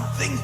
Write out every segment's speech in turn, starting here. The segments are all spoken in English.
something?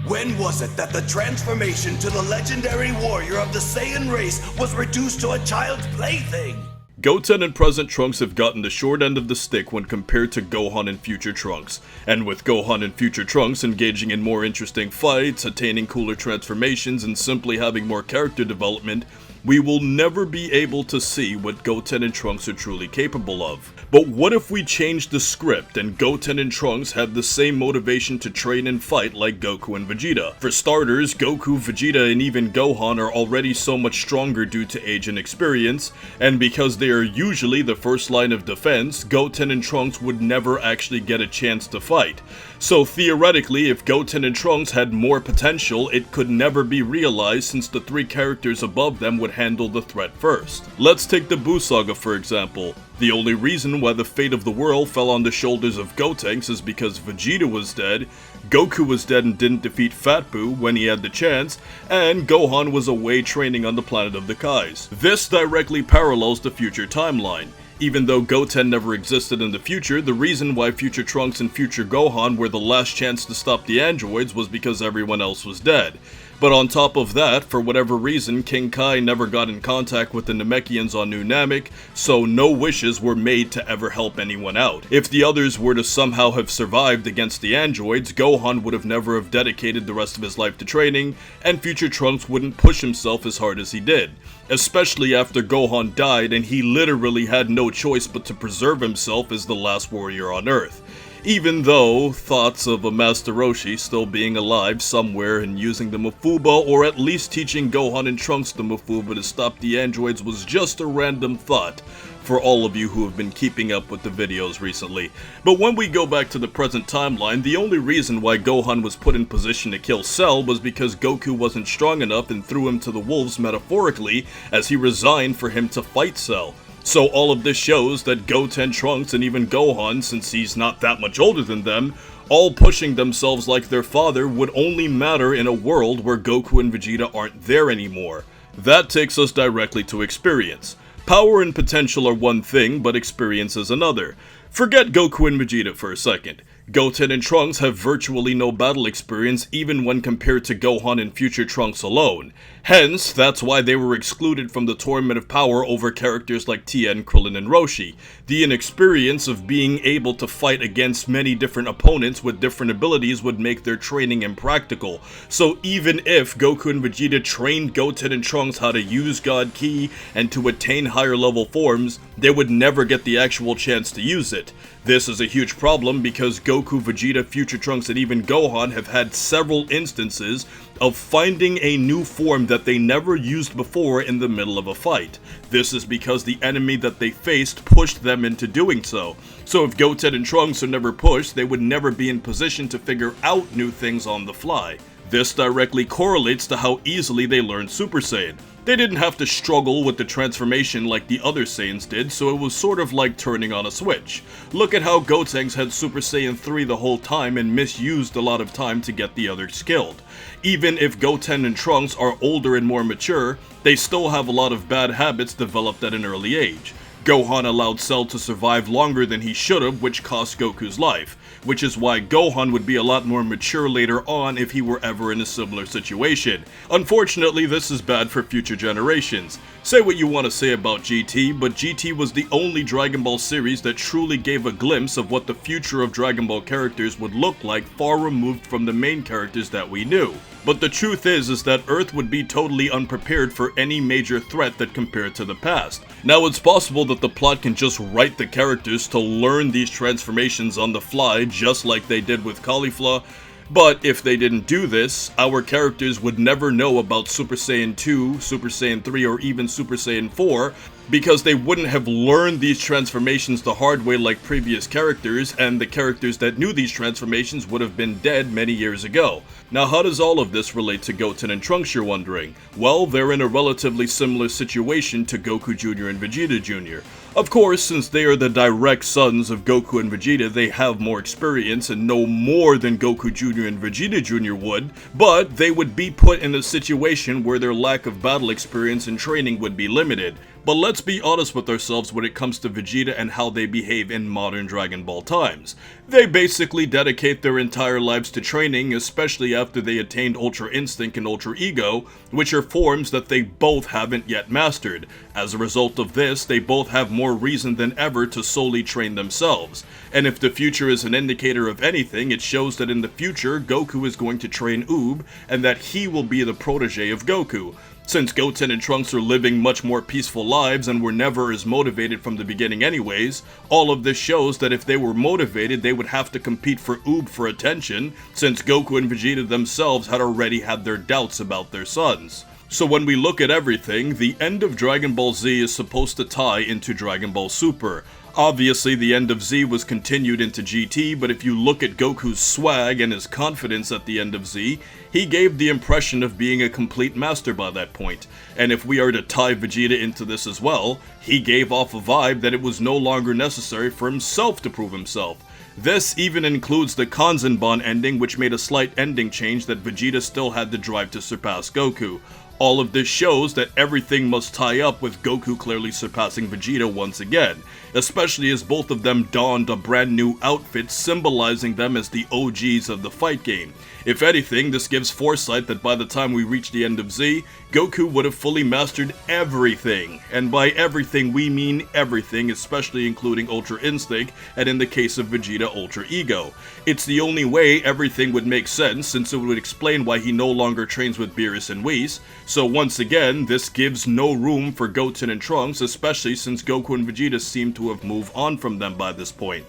When was it that the transformation to the legendary warrior of the Saiyan race was reduced to a child's plaything? Goten and present Trunks have gotten the short end of the stick when compared to Gohan and future Trunks, and with Gohan and future Trunks engaging in more interesting fights, attaining cooler transformations, and simply having more character development, we will never be able to see what Goten and Trunks are truly capable of. But what if we change the script and Goten and Trunks had the same motivation to train and fight like Goku and Vegeta? For starters, Goku, Vegeta, and even Gohan are already so much stronger due to age and experience, and because they are usually the first line of defense, Goten and Trunks would never actually get a chance to fight. So theoretically, if Goten and Trunks had more potential, it could never be realized since the three characters above them would handle the threat first. Let's take the Buu Saga for example. The only reason why the fate of the world fell on the shoulders of Gotenks is because Vegeta was dead, Goku was dead and didn't defeat Fat Buu when he had the chance, and Gohan was away training on the planet of the Kais. This directly parallels the future timeline. Even though Goten never existed in the future, the reason why future Trunks and future Gohan were the last chance to stop the androids was because everyone else was dead. But on top of that, for whatever reason, King Kai never got in contact with the Namekians on New Namek, so no wishes were made to ever help anyone out. If the others were to somehow have survived against the androids, Gohan would have never have dedicated the rest of his life to training, and future Trunks wouldn't push himself as hard as he did. Especially after Gohan died and he literally had no choice but to preserve himself as the last warrior on Earth. Even though thoughts of a Master Roshi still being alive somewhere and using the Mafuba, or at least teaching Gohan and Trunks the Mafuba to stop the androids, was just a random thought for all of you who have been keeping up with the videos recently. But when we go back to the present timeline, the only reason why Gohan was put in position to kill Cell was because Goku wasn't strong enough and threw him to the wolves metaphorically as he resigned for him to fight Cell. So all of this shows that Goten, Trunks, and even Gohan, since he's not that much older than them, all pushing themselves like their father would only matter in a world where Goku and Vegeta aren't there anymore. That takes us directly to experience. Power and potential are one thing, but experience is another. Forget Goku and Vegeta for a second. Goten and Trunks have virtually no battle experience even when compared to Gohan and future Trunks alone. Hence, that's why they were excluded from the Tournament of Power over characters like Tien, Krillin, and Roshi. The inexperience of being able to fight against many different opponents with different abilities would make their training impractical. So even if Goku and Vegeta trained Goten and Trunks how to use God Ki and to attain higher level forms, they would never get the actual chance to use it. This is a huge problem because Goku, Vegeta, future Trunks, and even Gohan have had several instances of finding a new form that they never used before in the middle of a fight. This is because the enemy that they faced pushed them into doing so. So if Goten and Trunks are never pushed, they would never be in position to figure out new things on the fly. This directly correlates to how easily they learned Super Saiyan. They didn't have to struggle with the transformation like the other Saiyans did, so it was sort of like turning on a switch. Look at how Gotenks had Super Saiyan 3 the whole time and misused a lot of time to get the others killed. Even if Goten and Trunks are older and more mature, they still have a lot of bad habits developed at an early age. Gohan allowed Cell to survive longer than he should have, which cost Goku's life, which is why Gohan would be a lot more mature later on if he were ever in a similar situation. Unfortunately, this is bad for future generations. Say what you want to say about GT, but GT was the only Dragon Ball series that truly gave a glimpse of what the future of Dragon Ball characters would look like far removed from the main characters that we knew. But the truth is that Earth would be totally unprepared for any major threat that compared to the past. Now it's possible that the plot can just write the characters to learn these transformations on the fly just like they did with Caulifla, but if they didn't do this, our characters would never know about Super Saiyan 2, Super Saiyan 3, or even Super Saiyan 4, because they wouldn't have learned these transformations the hard way like previous characters, and the characters that knew these transformations would have been dead many years ago. Now how does all of this relate to Goten and Trunks, you're wondering? Well, they're in a relatively similar situation to Goku Jr. and Vegeta Jr. Of course, since they are the direct sons of Goku and Vegeta, they have more experience and know more than Goku Jr. and Vegeta Jr. would, but they would be put in a situation where their lack of battle experience and training would be limited. But let's be honest with ourselves when it comes to Vegeta and how they behave in modern Dragon Ball times. They basically dedicate their entire lives to training, especially after they attained Ultra Instinct and Ultra Ego, which are forms that they both haven't yet mastered. As a result of this, they both have more reason than ever to solely train themselves. And if the future is an indicator of anything, it shows that in the future, Goku is going to train Oob, and that he will be the protege of Goku. Since Goten and Trunks are living much more peaceful lives and were never as motivated from the beginning anyways, all of this shows that if they were motivated, they would have to compete for Oob for attention, since Goku and Vegeta themselves had already had their doubts about their sons. So when we look at everything, the end of Dragon Ball Z is supposed to tie into Dragon Ball Super. Obviously, the end of Z was continued into GT, but if you look at Goku's swag and his confidence at the end of Z, he gave the impression of being a complete master by that point. And if we are to tie Vegeta into this as well, he gave off a vibe that it was no longer necessary for himself to prove himself. This even includes the Kanzenban ending, which made a slight ending change that Vegeta still had the drive to surpass Goku. All of this shows that everything must tie up with Goku clearly surpassing Vegeta once again, especially as both of them donned a brand new outfit symbolizing them as the OGs of the fight game. If anything, this gives foresight that by the time we reach the end of Z, Goku would have fully mastered everything. And by everything we mean everything, especially including Ultra Instinct, and in the case of Vegeta, Ultra Ego. It's the only way everything would make sense, since it would explain why he no longer trains with Beerus and Whis. So once again, this gives no room for Goten and Trunks, especially since Goku and Vegeta seem to have moved on from them by this point.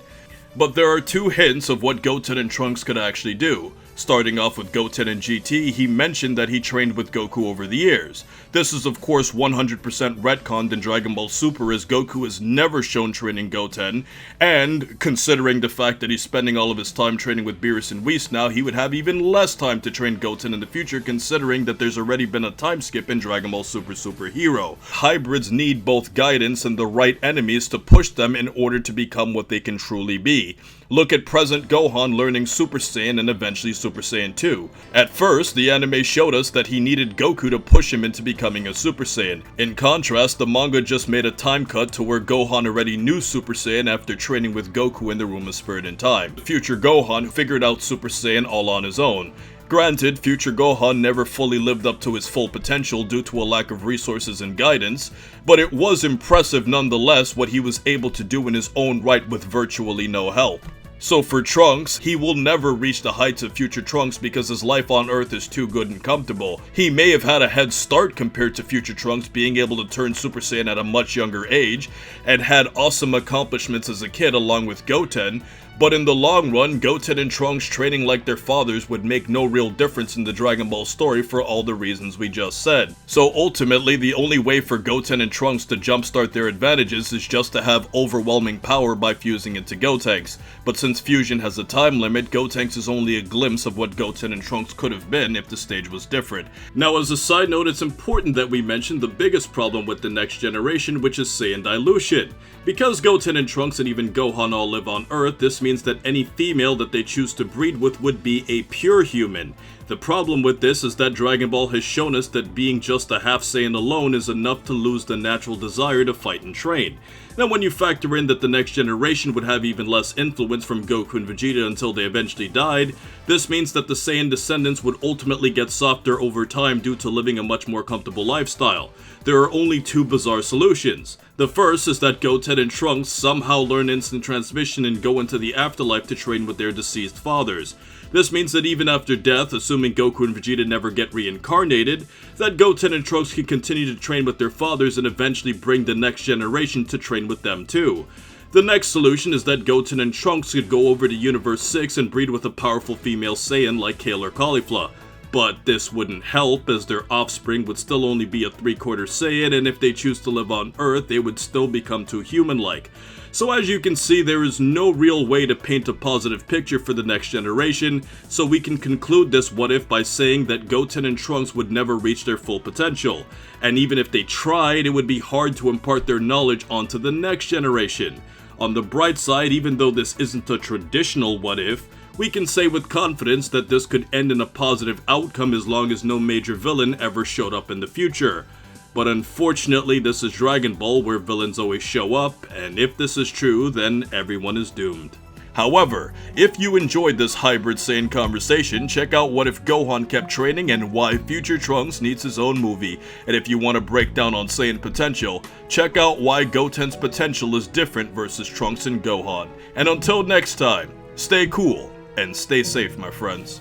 But there are two hints of what Goten and Trunks could actually do. Starting off with Goten in GT, he mentioned that he trained with Goku over the years. This is of course 100% retconned in Dragon Ball Super, as Goku is never shown training Goten, and considering the fact that he's spending all of his time training with Beerus and Whis now, he would have even less time to train Goten in the future, considering that there's already been a time skip in Dragon Ball Super Hero. Hybrids need both guidance and the right enemies to push them in order to become what they can truly be. Look at present Gohan learning Super Saiyan and eventually Super Saiyan 2. At first, the anime showed us that he needed Goku to push him into becoming a Super Saiyan. In contrast, the manga just made a time cut to where Gohan already knew Super Saiyan after training with Goku in the Room of Spirit and Time. Future Gohan figured out Super Saiyan all on his own. Granted, future Gohan never fully lived up to his full potential due to a lack of resources and guidance, but it was impressive nonetheless what he was able to do in his own right with virtually no help. So for Trunks, he will never reach the heights of future Trunks because his life on Earth is too good and comfortable. He may have had a head start compared to future Trunks being able to turn Super Saiyan at a much younger age, and had awesome accomplishments as a kid along with Goten, but in the long run, Goten and Trunks training like their fathers would make no real difference in the Dragon Ball story for all the reasons we just said. So ultimately, the only way for Goten and Trunks to jumpstart their advantages is just to have overwhelming power by fusing into Gotenks. But since fusion has a time limit, Gotenks is only a glimpse of what Goten and Trunks could have been if the stage was different. Now as a side note, it's important that we mention the biggest problem with the next generation, which is Saiyan dilution. Because Goten and Trunks and even Gohan all live on Earth, this means that any female that they choose to breed with would be a pure human. The problem with this is that Dragon Ball has shown us that being just a half Saiyan alone is enough to lose the natural desire to fight and train. Now when you factor in that the next generation would have even less influence from Goku and Vegeta until they eventually died, this means that the Saiyan descendants would ultimately get softer over time due to living a much more comfortable lifestyle. There are only two bizarre solutions. The first is that Goten and Trunks somehow learn instant transmission and go into the afterlife to train with their deceased fathers. This means that even after death, assuming Goku and Vegeta never get reincarnated, that Goten and Trunks can continue to train with their fathers and eventually bring the next generation to train with them too. The next solution is that Goten and Trunks could go over to Universe 6 and breed with a powerful female Saiyan like Kale or Caulifla. But this wouldn't help, as their offspring would still only be a 3/4 Saiyan, and if they choose to live on Earth, they would still become too human-like. So as you can see, there is no real way to paint a positive picture for the next generation, so we can conclude this what if by saying that Goten and Trunks would never reach their full potential. And even if they tried, it would be hard to impart their knowledge onto the next generation. On the bright side, even though this isn't a traditional what if, we can say with confidence that this could end in a positive outcome as long as no major villain ever showed up in the future. But unfortunately, this is Dragon Ball where villains always show up, and if this is true, then everyone is doomed. However, if you enjoyed this hybrid Saiyan conversation, check out What If Gohan Kept Training and Why Future Trunks needs his own movie. And if you want to break down on Saiyan potential, check out why Goten's potential is different versus Trunks and Gohan. And until next time, stay cool and stay safe, my friends.